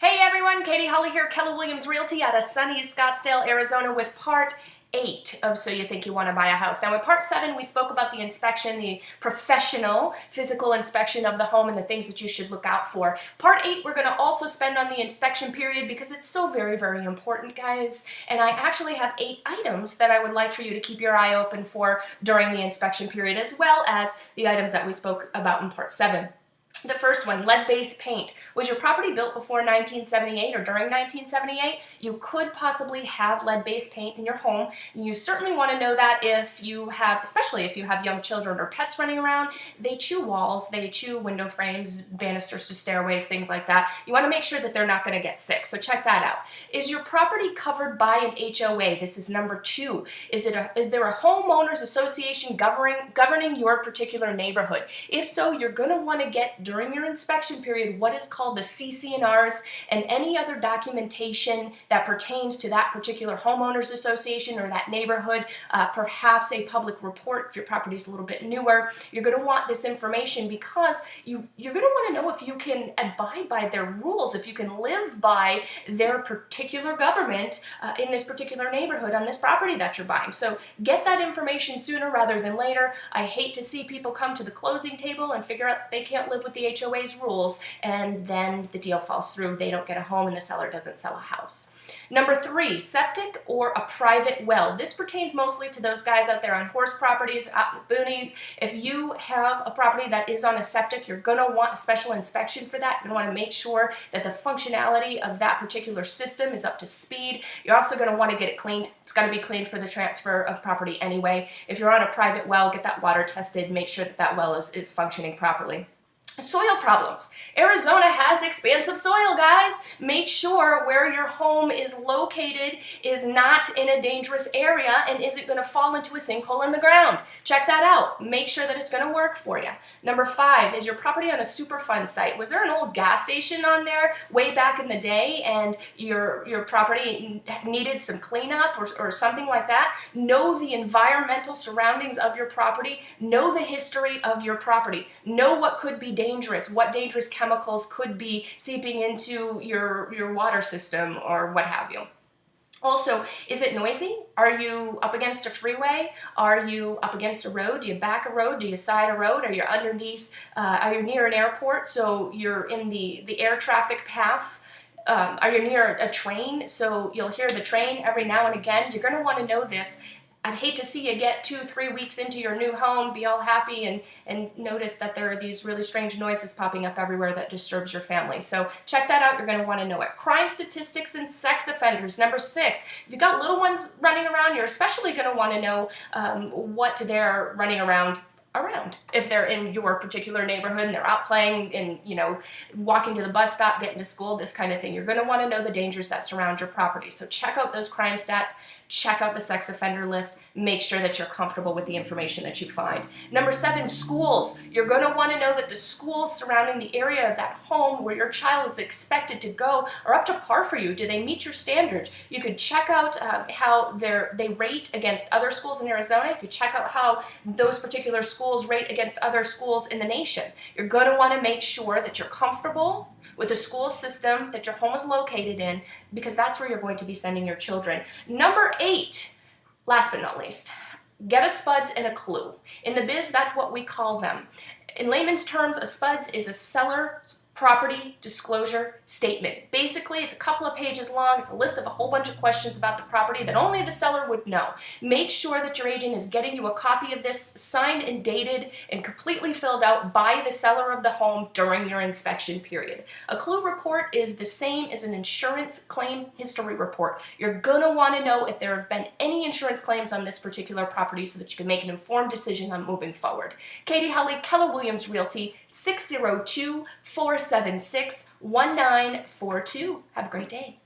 Hey everyone, Halle here, Keller Williams Realty out of sunny Scottsdale, Arizona with part 8 of So You Think You Want to Buy a House. Now in part 7 we spoke about the inspection, the professional physical inspection of the home and the things that you should look out for. Part 8 we're going to also spend on the inspection period because it's so very, very important, guys. And I actually have 8 items that I would like for you to keep your eye open for during the inspection period, as well as the items that we spoke about in part 7. The first one, lead-based paint. Was your property built before 1978 or during 1978? You could possibly have lead-based paint in your home. You certainly want to know that if you have, especially if you have young children or pets running around. They chew walls, they chew window frames, banisters to stairways, things like that. You want to make sure that they're not going to get sick, so check that out. Is your property covered by an HOA? This is number 2. Is there a homeowners association governing your particular neighborhood? If so, you're going to want to get during your inspection period what is called the CC&Rs and any other documentation that pertains to that particular homeowners association or that neighborhood, perhaps a public report if your property is a little bit newer. You're going to want this information because you're going to want to know if you can abide by their rules, if you can live by their particular government in this particular neighborhood on this property that you're buying. So get that information sooner rather than later. I hate to see people come to the closing table and figure out they can't live with the HOA's rules, and then the deal falls through. They don't get a home and the seller doesn't sell a house. Number 3, septic or a private well. This pertains mostly to those guys out there on horse properties, out in the boonies. If you have a property that is on a septic, you're going to want a special inspection for that. You're going to want to make sure that the functionality of that particular system is up to speed. You're also going to want to get it cleaned. It's got to be cleaned for the transfer of property anyway. If you're on a private well, get that water tested. Make sure that that well is functioning properly. Soil problems. Arizona has expansive soil, guys. Make sure where your home is located is not in a dangerous area and isn't going to fall into a sinkhole in the ground. Check that out. Make sure that it's going to work for you. Number 5, is your property on a Superfund site? Was there an old gas station on there way back in the day and your property needed some cleanup or something like that? Know the environmental surroundings of your property. Know the history of your property. Know what could be dangerous, what dangerous chemicals could be seeping into your water system or what have you. Also, is it noisy? Are you up against a freeway? Are you up against a road? Do you back a road? Do you side a road? Are you underneath, are you near an airport so you're in the air traffic path? Are you near a train so you'll hear the train every now and again? You're going to want to know this. I'd hate to see you get 2-3 weeks into your new home, be all happy, and notice that there are these really strange noises popping up everywhere that disturbs your family. So check that out. You're going to want to know it. Crime statistics and sex offenders. Number 6, if you've got little ones running around, you're especially going to want to know what they're running around. If they're in your particular neighborhood and they're out playing and, walking to the bus stop, getting to school, this kind of thing. You're going to want to know the dangers that surround your property. So check out those crime stats. Check out the sex offender list. Make sure that you're comfortable with the information that you find. Number 7, schools. You're going to want to know that the schools surrounding the area of that home where your child is expected to go are up to par for you. Do they meet your standards? You could check out how they rate against other schools in Arizona. You could check out how those particular schools rate against other schools in the nation. You're going to want to make sure that you're comfortable with the school system that your home is located in, because that's where you're going to be sending your children. Number 8, last but not least, get a SPUDS and a clue. In the biz, that's what we call them. In layman's terms, a SPUDS is a seller's property disclosure statement. Basically, it's a couple of pages long. It's a list of a whole bunch of questions about the property that only the seller would know. Make sure that your agent is getting you a copy of this signed and dated and completely filled out by the seller of the home during your inspection period. A clue report is the same as an insurance claim history report. You're going to want to know if there have been any insurance claims on this particular property so that you can make an informed decision on moving forward. Halle, Keller Williams Realty, 602-476-1942. Have a great day.